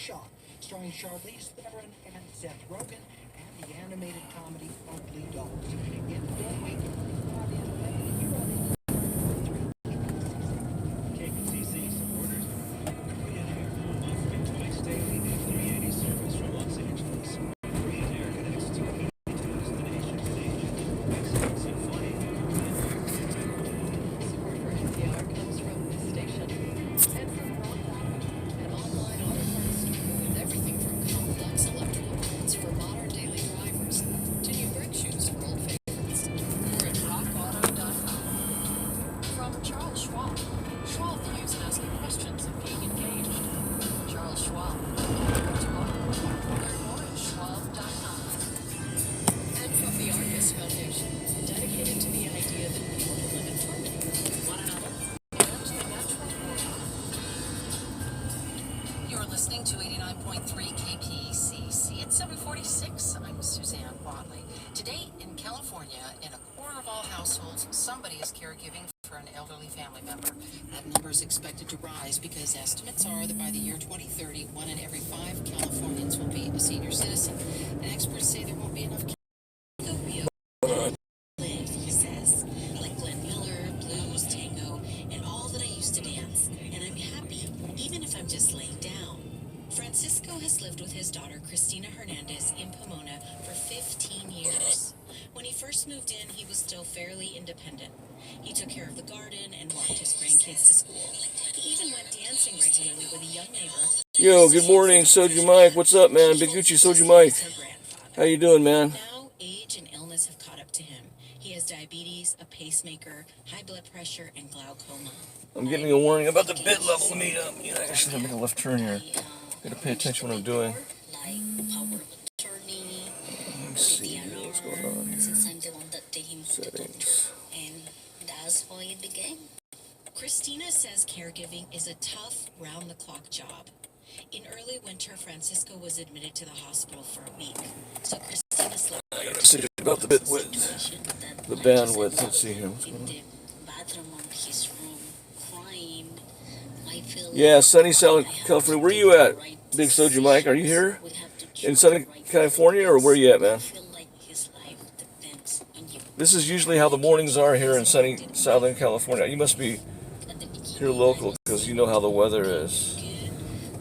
Shot, starring Charlize Theron and Seth Rogen, and the animated comedy Ugly Dolls. In full week, KPCC supporters. Free and air offering twice daily a 380 service from Los Angeles. Free and air connects to communities destinations in Asia. Excellence in flying. Support for NPR comes from this station and from Rock an online auto parts store with everything from complex electrical parts for modern daily drivers to new brake shoes for old favorites. We're at rockauto.com. From Charles Schwab. Schwab believes in asking questions and being engaged. Charles Schwab. Tomorrow. Learn more at schwab.com. And from the Argus Foundation, dedicated to the idea that people can live in harmony with one another and the natural world. You're listening to 89.3 KPCC at 746. I'm Suzanne Wadley. Today in California, in a quarter of all households, somebody is caregiving for an elderly family member. That number is expected to rise because estimates are that by the year 2030, 1 in every 5 Californians will be a senior citizen. And experts say there won't be enough live, he says, like Glenn Miller, blues, tango, and all that I used to dance. And I'm happy, even if I'm just laying down. Francisco has lived with his daughter, Cristina Hernandez, in Pomona for 15 years. When he first moved in, he was still fairly independent. He took care of the garden and walked his grandkids to school. He even went dancing regularly with a young neighbor. Yo, good morning, Soju Mike. What's up, man? Big Gucci, Soju Mike. How you doing, man? Now, age and illness have caught up to him. He has diabetes, a pacemaker, high blood pressure, and glaucoma. I'm getting a warning about the bid level. Let me, I should make a left turn here. Gotta pay attention to what I'm doing. Let's see what's going on here. Settings. And that's how it began. Christina says caregiving is a tough, round-the-clock job. In early winter, Francisco was admitted to the hospital for a week. So Christina slept. I gotta see about the bit width, the bandwidth. Let's see here. What's going on? Yeah, sunny Southern California. Where are you at, Big Soju Mike? Are you here in Southern California, or where are you at, man? This is usually how the mornings are here in sunny Southern California. You must be here local because you know how the weather is.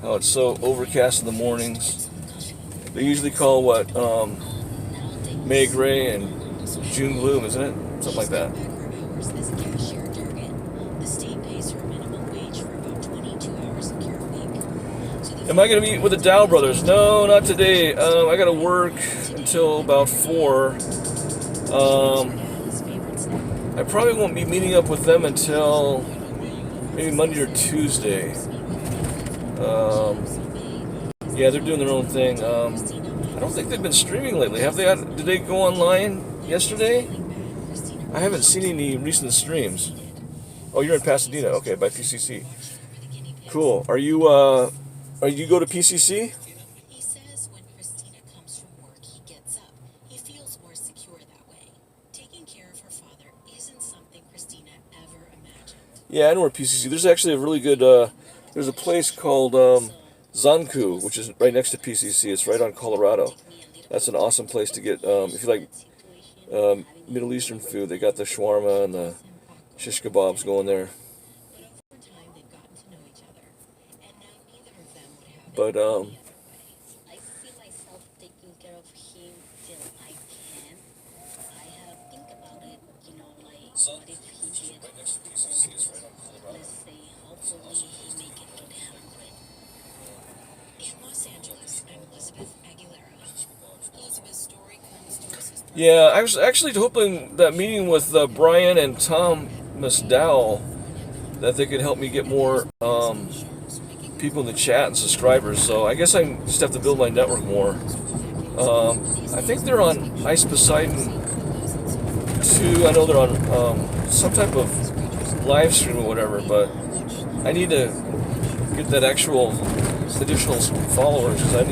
How it's so overcast in the mornings. They usually call what May gray and June gloom, isn't it? Something like that. Am I going to meet with the Dow brothers? No, not today. I got to work until about 4. I probably won't be meeting up with them until maybe Monday or Tuesday. Yeah, they're doing their own thing. I don't think they've been streaming lately. Have they? Did they go online yesterday? I haven't seen any recent streams. Oh, you're in Pasadena. Okay, by PCC. Cool. Are you go to PCC? He says when Christina comes from work, he gets up. He feels more secure that way. Taking care of her father isn't something Christina ever imagined. Yeah, I know where PCC. There's actually a really good. There's a place called Zanku, which is right next to PCC. It's right on Colorado. That's an awesome place to get if you like Middle Eastern food. They got the shawarma and the shish kebabs going there. But I see myself taking care of him till I can. I have to think about it, what if he did, let's say, hopefully he make it to 100. In Los Angeles, I'm Elizabeth Aguilera. Elizabeth's story comes to us. yeah, I was actually hoping that meeting with Brian and Thomas Dow that they could help me get more people in the chat and subscribers, so I guess I just have to build my network more. I think they're on Ice Poseidon 2. I know they're on some type of live stream or whatever, but I need to get that actual additional followers because I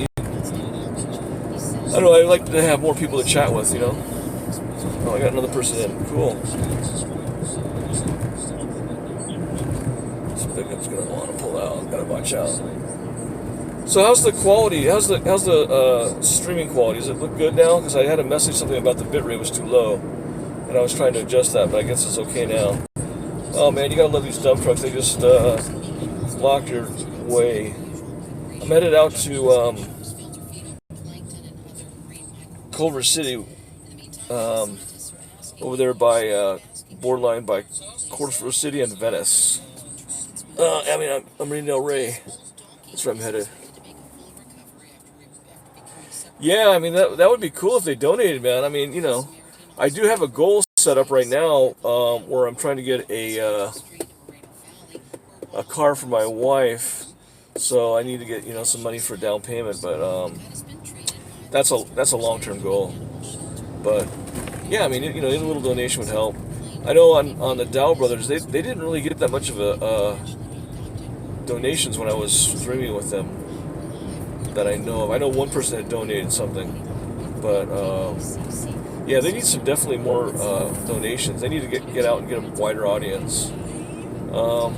don't know, I like to have more people to chat with, Oh, I got another person in. Cool. This pickup's gonna want to pull out. Gotta watch out. So how's the quality? How's the streaming quality? Does it look good now? Because I had a message something about the bitrate was too low, and I was trying to adjust that, but I guess it's okay now. Oh man, you gotta love these dump trucks. They just block your way. I'm headed out to Culver City, over there by borderline by Culver City and Venice. I'm Marina Del Rey. That's where I'm headed. Yeah, I mean that would be cool if they donated, man. I mean, I do have a goal set up right now where I'm trying to get a car for my wife, so I need to get some money for down payment. But that's a long-term goal. But yeah, I mean, any little donation would help. I know on the Dow brothers, they didn't really get that much of a donations when I was streaming with them that I know of. I know one person had donated something, but yeah, they need definitely more donations. They need to get out and get a wider audience. I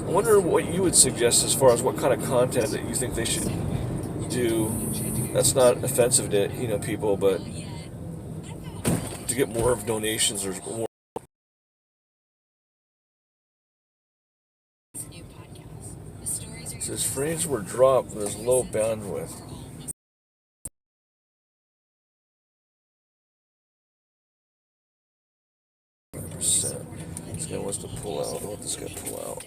wonder what you would suggest as far as what kind of content that you think they should do that's not offensive to people, but to get more of donations or more. It says frames were dropped. There's low bandwidth. This guy wants to pull out. I'll let this guy pull out.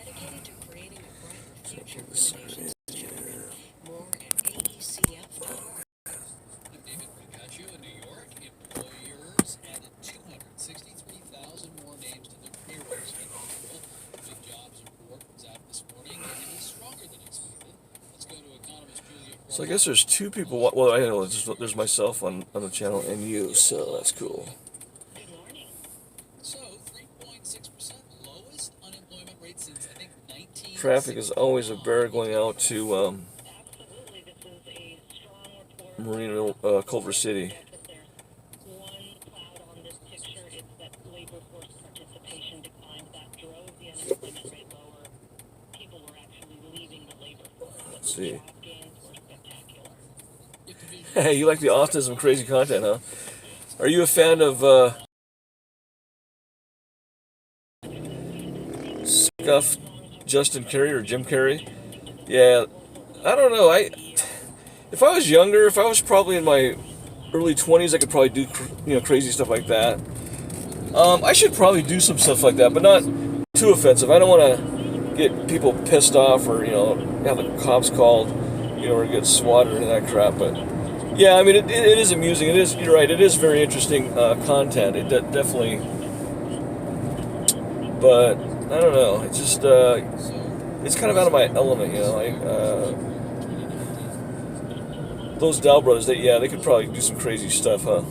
So I guess there's two people. Well, I know there's myself on the channel and you, so that's cool. Good morning. So, 3.6% lowest unemployment rate since I think 19. Traffic is always a bear going out to Absolutely, this is a strong report. Marina, Culver City. One cloud on this picture is that labor force participation declined. That drove the unemployment rate lower. People were actually leaving the labor force. Let's see. Job gains were spectacular. Hey, you like the autism crazy content, huh? Are you a fan of Scuff Justin Carey or Jim Carrey? Yeah, I don't know. If I was younger, if I was probably in my early 20s, I could probably do crazy stuff like that. I should probably do some stuff like that, but not too offensive. I don't want to get people pissed off or have the cops called, or get swatted or that crap. But yeah, I mean it is amusing. It is. You're right. It is very interesting content. It definitely. But I don't know. It's just it's kind of out of my element, those Dow brothers, they could probably do some crazy stuff, huh?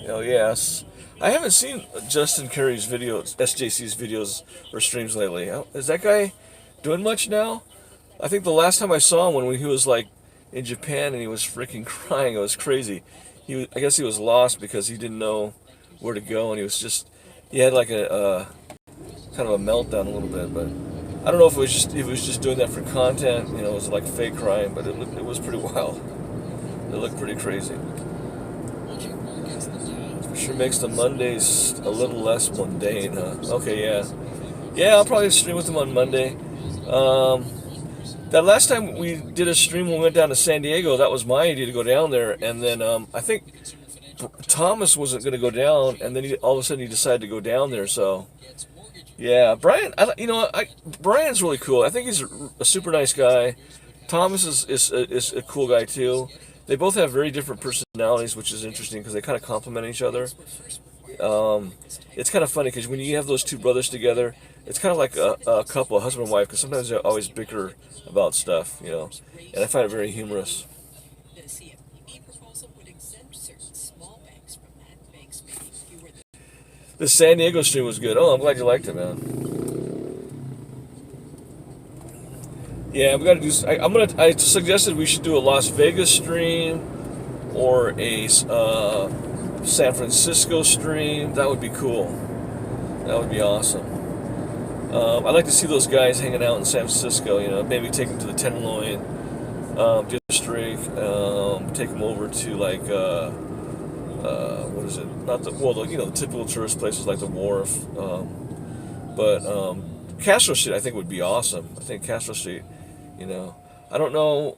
Oh yes. I haven't seen Justin Carey's videos, SJC's videos or streams lately. Is that guy doing much now? I think the last time I saw him when he was like in Japan and he was freaking crying. It was crazy. I guess he was lost because he didn't know where to go, and he had like a kind of a meltdown a little bit. But I don't know if it was just doing that for content. It was like fake crying, but it was pretty wild. It looked pretty crazy. For sure makes the Mondays a little less mundane, huh? Okay, yeah. I'll probably stream with him on Monday. That last time we did a stream when we went down to San Diego, that was my idea to go down there, and then I think Thomas wasn't going to go down, and then all of a sudden he decided to go down there. So yeah, Brian, Brian's really cool. I think he's a super nice guy. Thomas is a cool guy too. They both have very different personalities, which is interesting because they kind of complement each other. It's kind of funny because when you have those two brothers together, it's kind of like a couple, a husband and wife, because sometimes they always bicker about stuff, and I find it very humorous. The San Diego stream was good. Oh, I'm glad you liked it, man. Yeah, we got to do. I suggested we should do a Las Vegas stream or a San Francisco stream. That would be cool. That would be awesome. I'd like to see those guys hanging out in San Francisco. Maybe take them to the Tenderloin district. Take them over to like what is it? Not the the typical tourist places like the Wharf. But Castro Street I think would be awesome. I think Castro Street. I don't know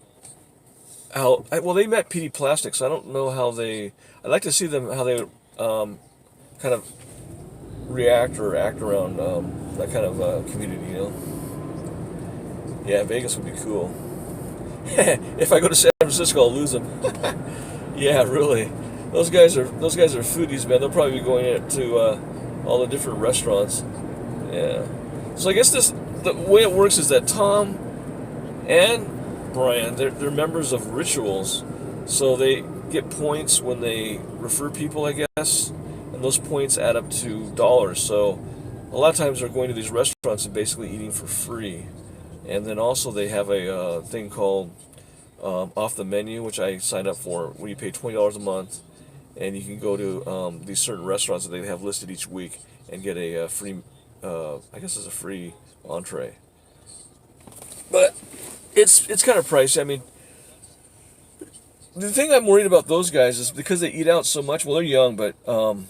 how. They met PD Plastics. So I don't know how they. I'd like to see them how they kind of react or act around that kind of community. Yeah, Vegas would be cool. If I go to San Francisco, I'll lose them. Yeah, really. Those guys are foodies, man. They'll probably be going to all the different restaurants. Yeah. So I guess the way it works is that Tom and Brian, they're members of Rituals, so they get points when they refer people, I guess, and those points add up to dollars. So a lot of times they're going to these restaurants and basically eating for free. And then also they have a thing called Off the Menu, which I signed up for, where you pay $20 a month, and you can go to these certain restaurants that they have listed each week and get a free, I guess it's a free entree. But it's kind of pricey. I mean, the thing I'm worried about those guys is because they eat out so much. Well, they're young, but all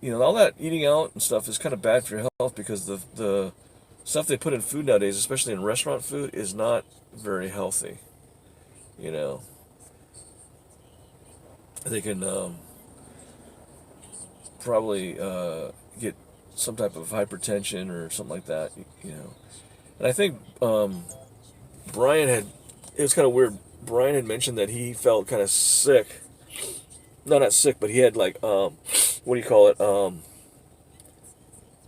that eating out and stuff is kind of bad for your health because the stuff they put in food nowadays, especially in restaurant food, is not very healthy. They can probably get some type of hypertension or something like that. And I think Brian it was kind of weird. Brian had mentioned that he felt kind of sick. No, not sick, but he had like, what do you call it?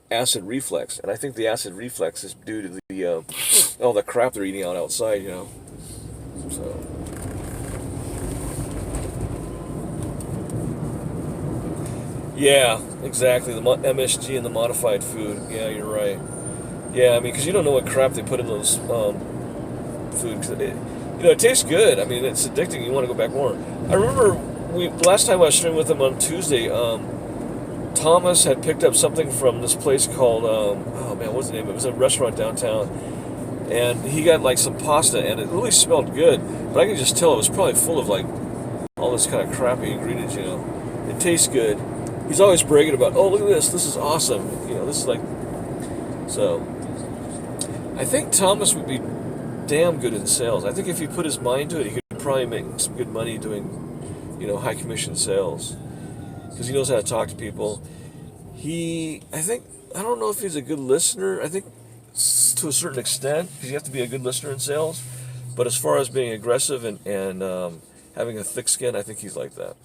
Acid reflux. And I think the acid reflux is due to the, all the crap they're eating out outside, So. Yeah, exactly. The MSG and the modified food. Yeah, you're right. Yeah, I mean, because you don't know what crap they put in those food. It tastes good. I mean, it's addicting. You want to go back more. I remember last time I was streaming with him on Tuesday, Thomas had picked up something from this place called, what's the name? It was a restaurant downtown. And he got like some pasta, and it really smelled good. But I could just tell it was probably full of like all this kind of crappy ingredients, It tastes good. He's always bragging about, oh, look at this. This is awesome. This is like... So, I think Thomas would be damn good in sales. I think if he put his mind to it, he could probably make some good money doing, high commission sales. Because he knows how to talk to people. I don't know if he's a good listener. I think to a certain extent, because you have to be a good listener in sales. But as far as being aggressive and having a thick skin, I think he's like that.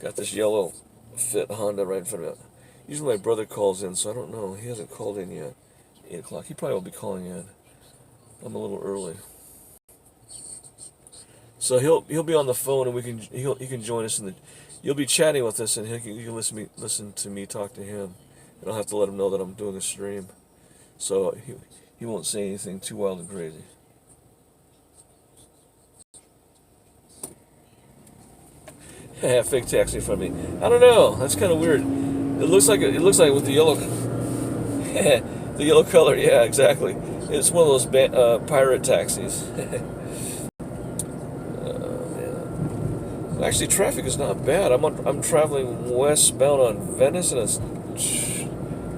Got this yellow Fit Honda right in front of me. Usually my brother calls in, so I don't know. He hasn't called in yet. 8 o'clock. He probably will be calling in. I'm a little early. So he'll be on the phone, and he can join us you'll be chatting with us, and you can listen to me talk to him, and I'll have to let him know that I'm doing a stream, so he won't say anything too wild and crazy. Fake taxi in front of me. I don't know. That's kind of weird. It looks like with the yellow, the yellow color. Yeah, exactly. It's one of those pirate taxis. Actually, traffic is not bad. I'm traveling westbound on Venice, and it's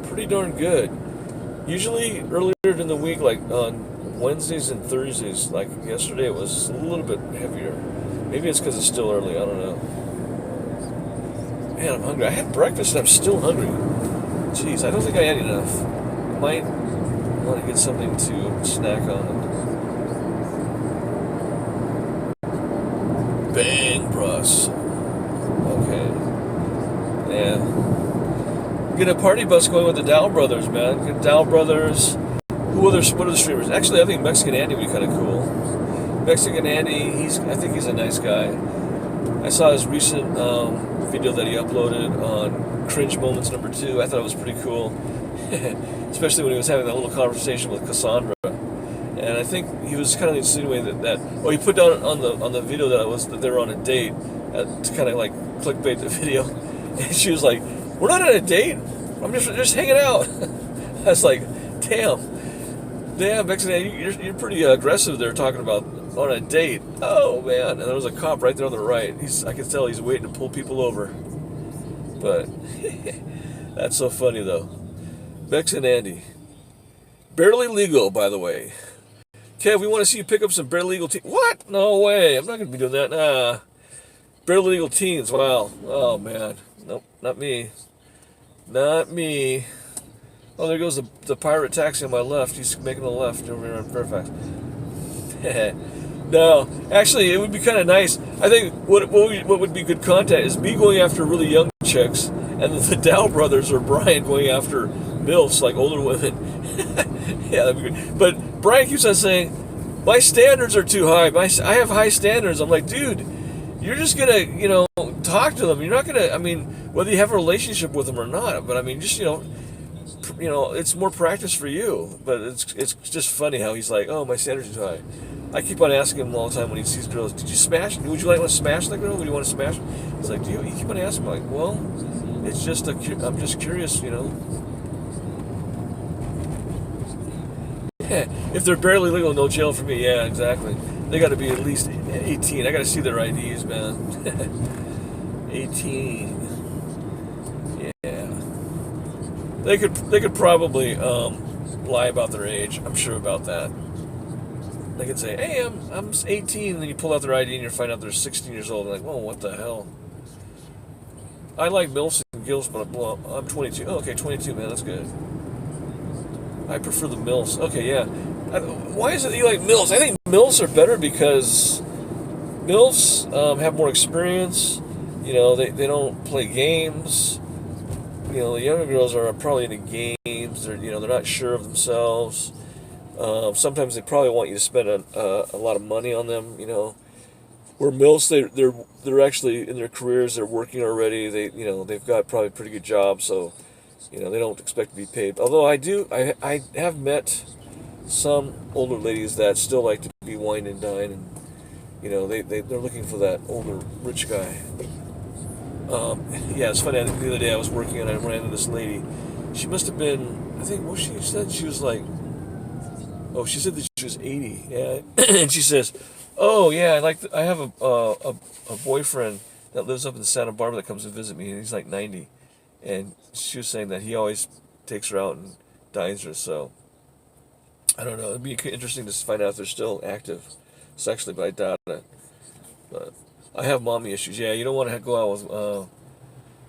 pretty darn good. Usually earlier in the week, like on Wednesdays and Thursdays, like yesterday, it was a little bit heavier. Maybe it's because it's still early. I don't know. Man, I'm hungry. I had breakfast and I'm still hungry. Jeez, I don't think I had enough. Might want to get something to snack on. Bang, bros. Okay. Yeah. Get a party bus going with the Dow Brothers, man. Get Dow Brothers. What are the streamers? Actually, I think Mexican Andy would be kind of cool. Mexican Andy, I think he's a nice guy. I saw his recent video that he uploaded on Cringe Moments #2. I thought it was pretty cool, especially when he was having that little conversation with Cassandra. And I think he was kind of insinuating that he put down on the video that they were on a date to kind of like clickbait the video. And she was like, "We're not on a date. I'm just hanging out. I was like, damn, Bex and Andy, you're pretty aggressive there talking about on a date. Oh man, and there was a cop right there on the right. I could tell he's waiting to pull people over. But that's so funny though. Bex and Andy, barely legal, by the way. Kev, we want to see you pick up some barely legal teens. What? No way. I'm not going to be doing that. Nah. Barely legal teens. Wow. Oh, man. Nope. Not me. Not me. Oh, there goes the pirate taxi on my left. He's making a left over here on Fairfax. No. Actually, it would be kind of nice. I think what would be good content is me going after really young chicks, and the Dow brothers or Brian going after MILFs, like older women. Yeah, that'd be good. But Brian keeps on saying, my standards are too high. I have high standards. I'm like, dude, you're just going to, talk to them. You're not going to, whether you have a relationship with them or not, but just, it's more practice for you. But it's just funny how he's like, oh, my standards are too high. I keep on asking him all the time when he sees girls, did you smash? Would you like to smash that girl? Would you want to smash? He's like, you keep on asking. I'm like, well, it's just, I'm just curious, If they're barely legal, no jail for me. Yeah, exactly. They got to be at least 18. I got to see their IDs, man. 18. Yeah. They could probably lie about their age. I'm sure about that. They could say, "Hey, I'm 18," and then you pull out their ID and you find out they're 16 years old. They're like, "Whoa, what the hell?" I like MILFs and GILFs, but I'm 22. Oh, okay, 22, man. That's good. I prefer the MILFs. Okay, yeah. Why is it that you like MILFs? I think MILFs are better because MILFs have more experience. They don't play games. The younger girls are probably into games. They're not sure of themselves. Sometimes they probably want you to spend a lot of money on them. Where MILFs, they're actually in their careers. They're working already. They've got probably a pretty good job, so they don't expect to be paid. Although I have met some older ladies that still like to be wine and dine, and they're looking for that older rich guy. Yeah, it's funny. The other day I was working and I ran into this lady. She must have been, I think, what she said, she was like, oh, she said that she was 80. Yeah, and she says, oh yeah, I have a boyfriend that lives up in Santa Barbara that comes to visit me, and he's like 90. And she was saying that he always takes her out and dines her. So I don't know. It'd be interesting to find out if they're still active sexually, but I doubt it. But I have mommy issues. Yeah, you don't want to go out with.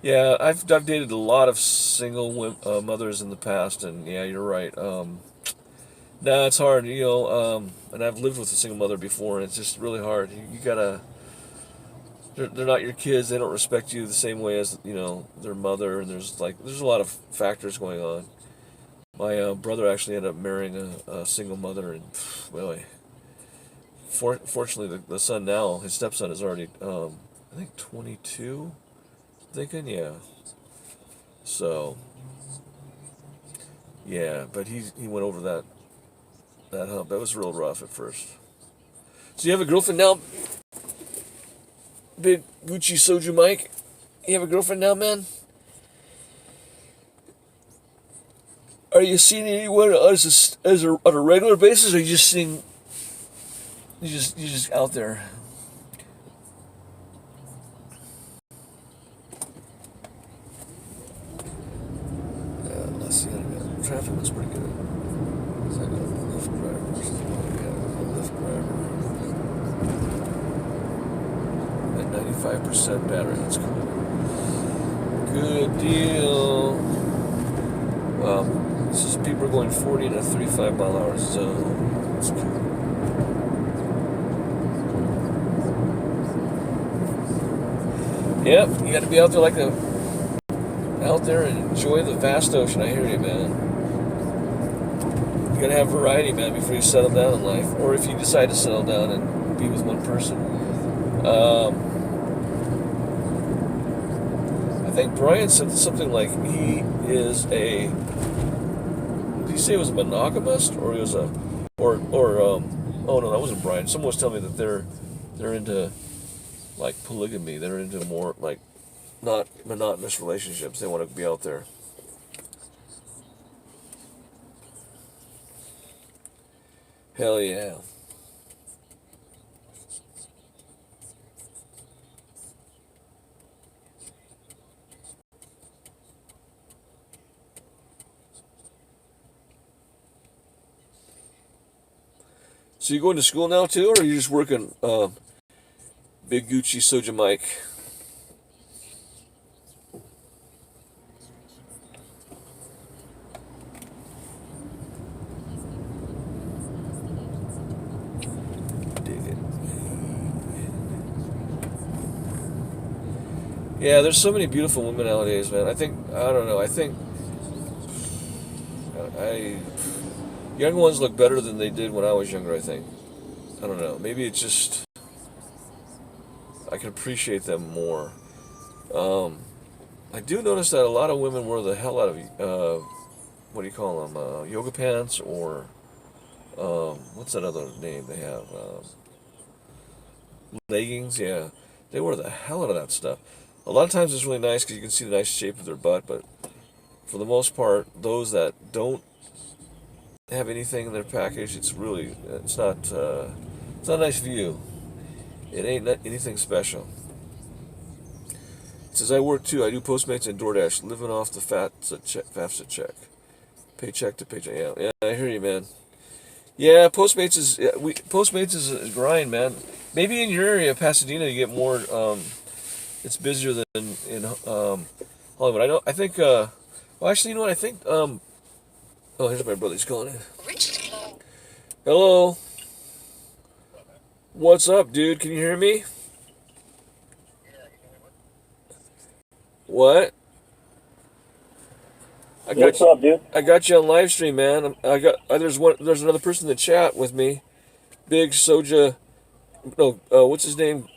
Yeah, I've dated a lot of single mothers in the past, and yeah, you're right. Nah, it's hard, and I've lived with a single mother before, and it's just really hard. You gotta. They're not your kids. They don't respect you the same way as their mother, and there's a lot of factors going on. My brother actually ended up marrying a single mother, and really, fortunately, the son now, his stepson is already I think 22. Thinking, yeah. So yeah, but he went over that hump. That was real rough at first. So you have a girlfriend now? Big Gucci Soju Mike, you have a girlfriend now, man? Are you seeing anyone on a regular basis, or are you just seeing? You just out there? Let's see. Traffic was pretty good. So I got a Lyft driver. Lyft driver. 95% battery. That's cool. Good deal. Wow. This is people going 40 to 35 mile hour zone. That's cool. Yep, you got to be out there and enjoy the vast ocean. I hear you, man. You got to have variety, man, before you settle down in life, or if you decide to settle down and be with one person. I think Brian said something like he is a. Did he say he was a monogamist, or he was a, oh no, that wasn't Brian. Someone was telling me that they're into like polygamy. They're into more like not monotonous relationships. They want to be out there. Hell yeah. So you going to school now too, or are you just working Big Gucci Soja Mike? Dig it. Yeah, there's so many beautiful women nowadays, man. I don't know. I young ones look better than they did when I was younger. I think. I don't know. Maybe it's just I can appreciate them more. Um, I do notice that a lot of women wear the hell out of what do you call them? Yoga pants or what's that other name they have? Leggings. Yeah, they wear the hell out of that stuff. A lot of times it's really nice because you can see the nice shape of their butt, but for the most part, those that don't have anything in their package, it's not a nice view. It ain't anything special. It says I work too. I do Postmates and DoorDash, living off the FAFSA check, paycheck to paycheck. Yeah, yeah, I hear you, man. Yeah, Postmates is a grind, man. Maybe in your area, Pasadena, you get more. It's busier than in Hollywood. I know. I think. Well, actually, you know what? I think. Oh, here's my brother. He's calling in. Hello. What's up, dude? Can you hear me? What? What's up, dude? I got you on live stream, man. There's another person in the chat with me. Big Soja. No, what's his name?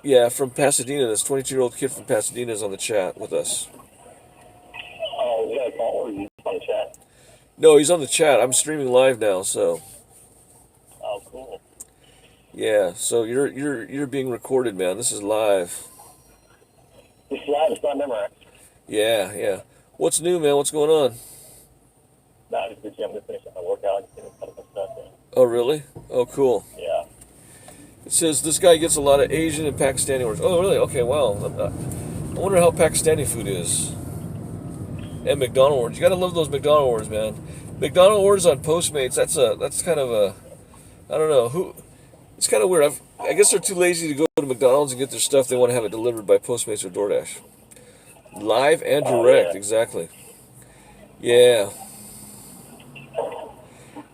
Yeah, from Pasadena. This 22-year-old kid from Pasadena is on the chat with us. Oh, yeah, call or you on the chat? No, he's on the chat. I'm streaming live now, so. Oh, cool. Yeah, so you're being recorded, man. This is live. This live is not memorized. Yeah, yeah. What's new, man? What's going on? Nah, just I'm just finishing my workout. Just getting some stuff in. Oh, really? Oh, cool. Yeah. It says this guy gets a lot of Asian and Pakistani orders. Oh, really? Okay, wow. I wonder how Pakistani food is. And McDonald's orders. You gotta love those McDonald's orders, man. McDonald's orders on Postmates. That's kind of a. I don't know who. It's kind of weird. I guess they're too lazy to go to McDonald's and get their stuff. They want to have it delivered by Postmates or DoorDash. Live and direct, yeah. exactly. Yeah.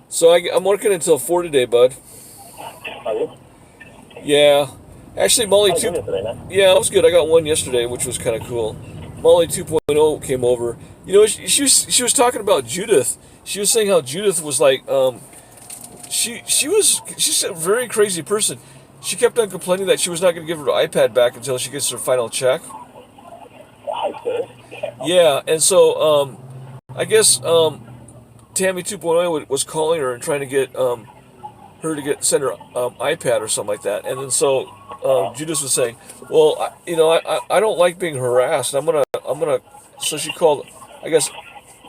So I'm working until 4 today, bud. Are you? Yeah. Actually, Molly 2. Today, man? Yeah, it was good. I got one yesterday, which was kind of cool. Molly 2.0 came over. You know, she was talking about Judith. She was saying how Judith was like, she's a very crazy person. She kept on complaining that she was not going to give her iPad back until she gets her final check. Yeah, and so I guess Tammy 2.0 was calling her and trying to get her to send her iPad or something like that. And then so Judith was saying, well, I don't like being harassed. I'm gonna. So she called, I guess,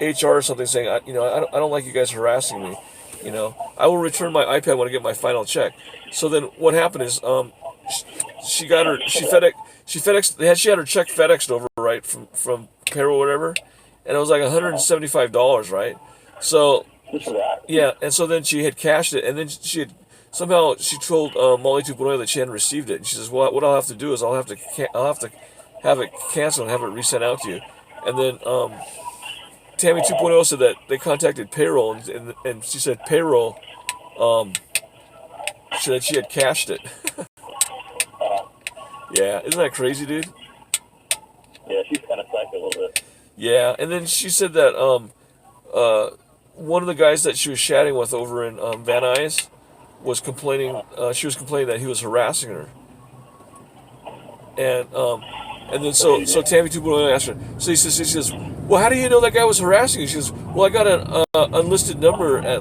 HR or something, saying, I don't like you guys harassing me. I will return my iPad when I get my final check. So then what happened is she had her check FedExed over, right, from payroll or whatever, and it was like $175, right? So yeah, and so then she had cashed it, and then she told Molly 2.0 that she hadn't received it, and she says, well, what I'll have to do is I'll have to have it canceled and have it resent out to you. And then Tammy 2.0 said that they contacted payroll, and she said payroll said she had cashed it. Yeah, isn't that crazy, dude? Yeah, she's kind of psyched a little bit. Yeah, and then she said that one of the guys that she was chatting with over in Van Nuys was complaining. She was complaining that he was harassing her, and then so Tammy 2.0 asked her. So she says, well, how do you know that guy was harassing you? She goes, well, I got an unlisted number at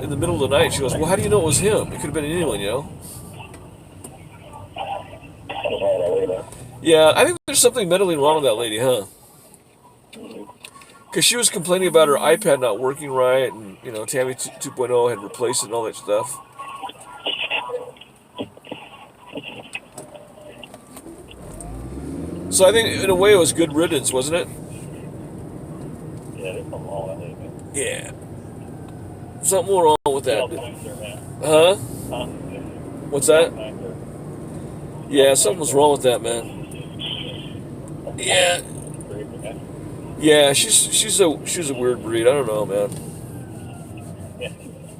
in the middle of the night. She goes, well, how do you know it was him? It could have been anyone, Yeah, I think there's something mentally wrong with that lady, huh? Because she was complaining about her iPad not working right, and Tammy 2.0 had replaced it and all that stuff. So I think in a way it was good riddance, wasn't it? Yeah, there's something wrong with that, man. Yeah. Something wrong with that. Nicer, man. Huh? Huh? What's that? Nicer. Yeah, something was wrong with that, man. Yeah. Crazy, man. Yeah, she's a weird breed. I don't know, man. Yeah,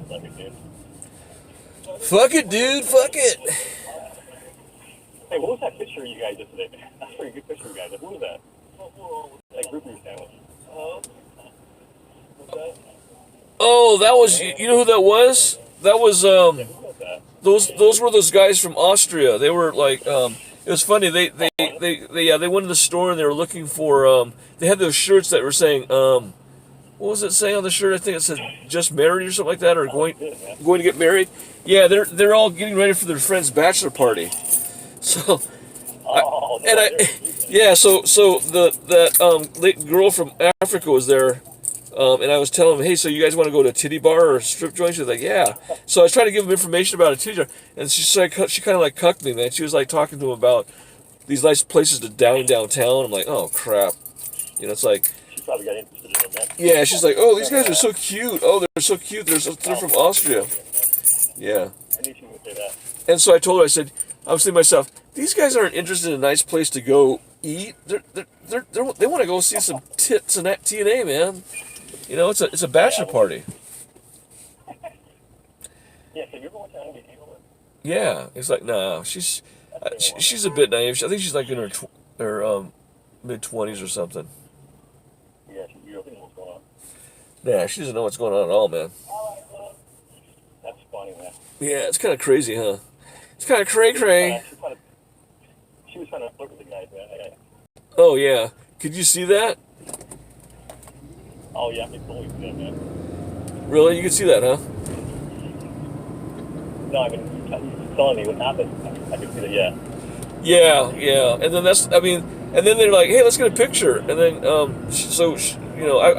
like it, dude. Fuck it, dude. Fuck it. Hey, what was that picture of you guys yesterday, man? That's a pretty good picture of you guys. What was that? That group you were standing with. What's that? Oh, that was, you know who that was? That was Who was that? those were those guys from Austria. They were like it was funny. They went to the store and they were looking for they had those shirts that were saying what was it saying on the shirt? I think it said just married or something like that, or going to get married. Yeah, they're all getting ready for their friend's bachelor party. So Oh, no, and yeah, so that girl from Africa was there. And I was telling him, hey, so you guys want to go to a titty bar or a strip joint? She was like, yeah. So I was trying to give him information about a titty bar, and she kind of like cucked me, man. She was like talking to him about these nice places to dine downtown. I'm like, oh crap, it's like, She probably got interested in that. yeah. She's like, oh, these guys are so cute. Oh, they're so cute. They're from Austria. Yeah. I knew she would say that. And so I told her, I said, I was thinking to myself, these guys aren't interested in a nice place to go eat. They want to go see some tits and TNA, man. It's a bachelor party. Yeah, so you're going to NBC over? Yeah, it's like no, she's a bit naive. I think she's like in her mid-20s or something. Yeah, you don't know what's going on. Nah, she doesn't know what's going on at all, man. That's funny, man. Yeah, it's kind of crazy, huh? It's kind of cray-cray. She was trying to flirt with the guys, man. Oh yeah, could you see that? Oh, yeah, I can totally see that, man. Really, you could see that, huh? No, I mean, you telling me what happened. I can see that, yeah. Yeah, and then and then they're like, hey, let's get a picture, and then I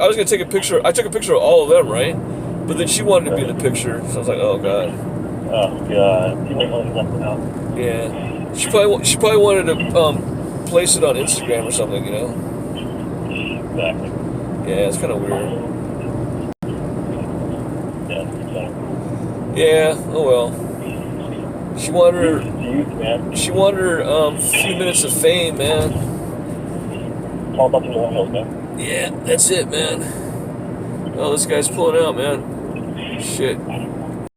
was gonna take a picture. I took a picture of all of them, right? But then she wanted to be in the picture, so I was like, oh god. Oh god, she might want to left it out. Yeah, she probably wanted to place it on Instagram or something, Exactly. Yeah, it's kind of weird. Yeah, exactly. Yeah, oh well. She wanted her few minutes of fame, man. It's all about the millennials, man. Yeah, that's it, man. Oh, this guy's pulling out, man. Shit.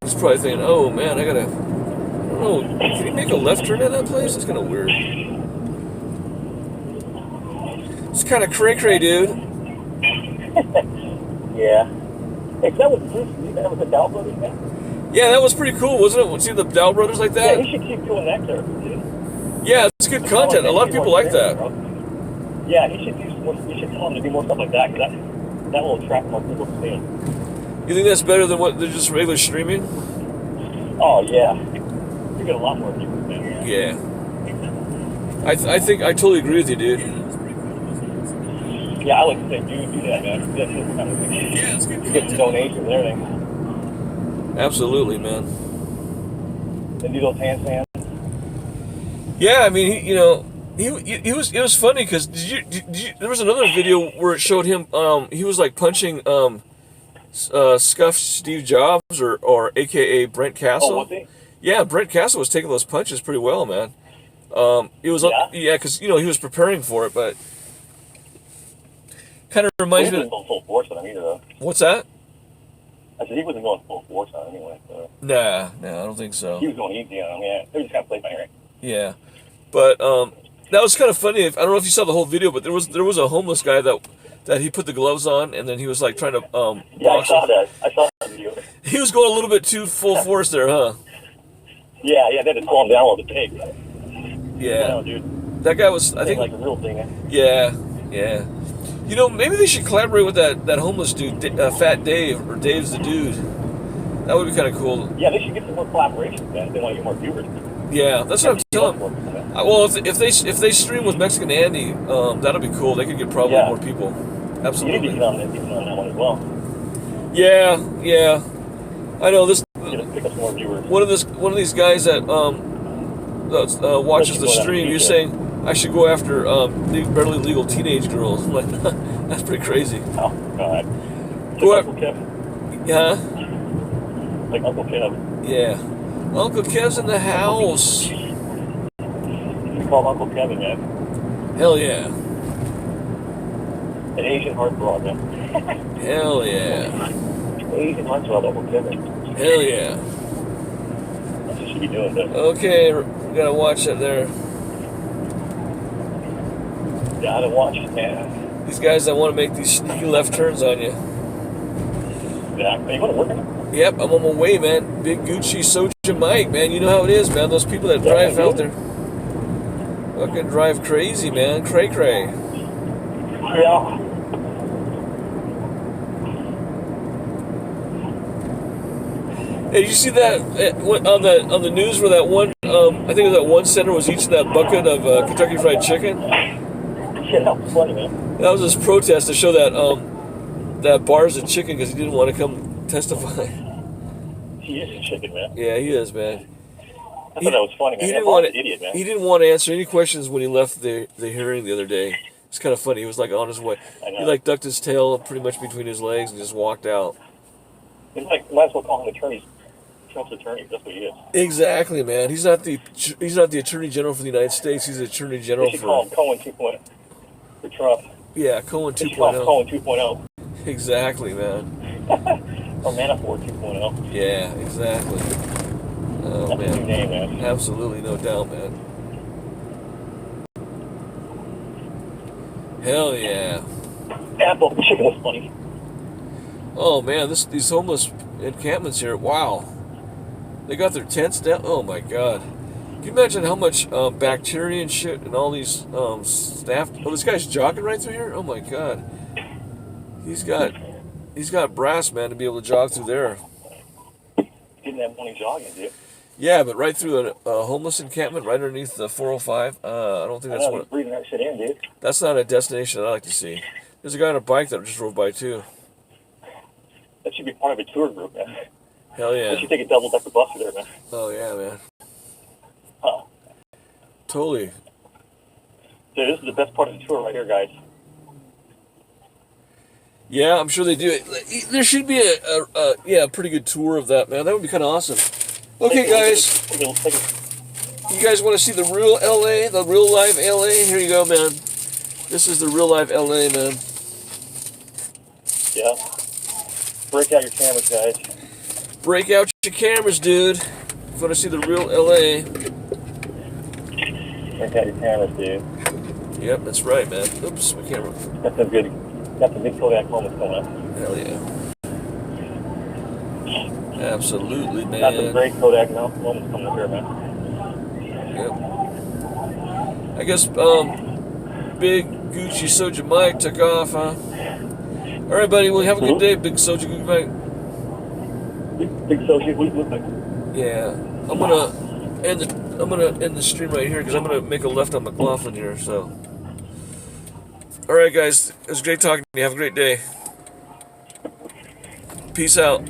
He's probably thinking, oh man, I don't know, can he make a left turn at that place? It's kind of weird. It's kind of cray-cray, dude. Yeah. Hey, that was the Dow Brothers, man? Yeah, that was pretty cool, wasn't it? See the Dow Brothers like that? Yeah, he should keep doing that character, dude. Yeah, it's good content. A lot of people like that. Yeah, he should do more. You should tell him to do more stuff like that, because that will attract more people to see him. You think that's better than what they're just regular streaming? Oh yeah, you get a lot more people, man. Yeah. I totally agree with you, dude. Yeah, I would say do that, man. That's just kind of thing. Yeah, it's good. You get donations and everything. Absolutely, man. And do those handstands. Yeah, I mean, he was. It was funny because there was another video where it showed him. He was like punching scuffed Steve Jobs or AKA Brent Castle. Oh, was he? Yeah, Brent Castle was taking those punches pretty well, man. It was because he was preparing for it, but kind of reminds me. He wasn't going full force on him either, though. What's that? I said he wasn't going full force on him anyway. So. Nah, I don't think so. He was going easy on him. Yeah, they were just kind of play by ear. Yeah, but that was kind of funny. I don't know if you saw the whole video, but there was a homeless guy that he put the gloves on, and then he was like trying to Yeah, box I saw him. that. I saw that video. He was going a little bit too full force there, huh? Yeah, they had to slow him down a little bit. Yeah, No, dude. that guy was. I think like a real thing. Eh? Yeah. Maybe they should collaborate with that homeless dude, Fat Dave, or Dave's the dude. That would be kind of cool. Yeah, they should get some more collaborations, man. They want to get more viewers. Yeah, that's what I'm telling them. Well, if they stream with Mexican Andy, that'll be cool. They could get probably more people. You need to absolutely. get on that one as well. Yeah. I know this. Get us pick up some more viewers. One of these guys that watches the stream, you're saying I should go after barely legal teenage girls. I'm like, that's pretty crazy. Oh God. Go Like Uncle Kev. Yeah. Like Uncle Kev. Yeah. Uncle Kev's in the house. We call him Uncle Kevin, man. Hell yeah. An Asian heartthrob, man. Hell yeah. Asian heartthrob, Uncle Kevin. Hell yeah. That's what you should be doing, though. Okay, we gotta watch that there. Gotta watch it, man. These guys that want to make these sneaky left turns on you. Yeah. Are you going to work on it? Yep, I'm on my way, man. Big Gucci, Soja Mike, man. You know how it is, man. Those people that drive out there fucking drive crazy, man. Cray. Yeah. Hey, did you see that on the news where that one, I think it was that one senator was eating that bucket of Kentucky Fried Chicken? Yeah, that was funny, man. That was his protest to show that that bar's a chicken because he didn't want to come testify. He is a chicken, man. Yeah, he is, man. I thought that was funny, man. He That didn't Bob's want an idiot, man. He didn't want to answer any questions when he left the hearing the other day. It's kind of funny. He was like on his way. I know. He like ducked his tail pretty much between his legs and just walked out. It's like, might as well call him Trump's attorney. That's what he is. Exactly, man. He's not the Attorney General for the United States. He's the Attorney General They should call him Cohen 2.0 for Trump. Yeah, Cohen They should call him 2.0. Cohen 2.0. Exactly, man. Or Manafort 2.0. Yeah, exactly. Oh That's a new man, name, man. absolutely no doubt, man. Hell yeah. Apple chicken was funny. Oh man, these homeless encampments here. Wow, they got their tents down. Oh my god, can you imagine how much bacteria and shit and all these staff? Oh, this guy's jogging right through here. Oh my god, he's got brass, man, to be able to jog through there. Didn't have morning jogging, dude. Yeah, but right through a homeless encampment, right underneath the 405. I don't think I that's know, what. he's breathing that shit in, dude. That's not a destination I like to see. There's a guy on a bike that just drove by too. That should be part of a tour group, man. Hell They yeah. should take a double-decker bus through there, man. Oh yeah, man. Huh. Totally. Dude, this is the best part of the tour right here, guys. Yeah, I'm sure they do. There should be a pretty good tour of that, man. That would be kind of awesome. Okay, guys. You guys want to see the real LA, the real live LA? Here you go, man. This is the real live LA, man. Yeah. Break out your cameras, guys. Break out your cameras, dude. If you want to see the real LA. Break out your cameras, dude. Yep, that's right, man. Oops, my camera. Got some good Kodak moments coming up. Hell yeah. Absolutely, man. Got some great Kodak moments coming up here, man. Yep. I guess Big Gucci Soja Mike took off, huh? All right, buddy. Well, have a good day, Big Soja Mike. Big Soji, we look like. Yeah, I'm gonna end the stream right here because I'm gonna make a left on McLaughlin here. So, all right, guys. It was great talking to you. Have a great day. Peace out.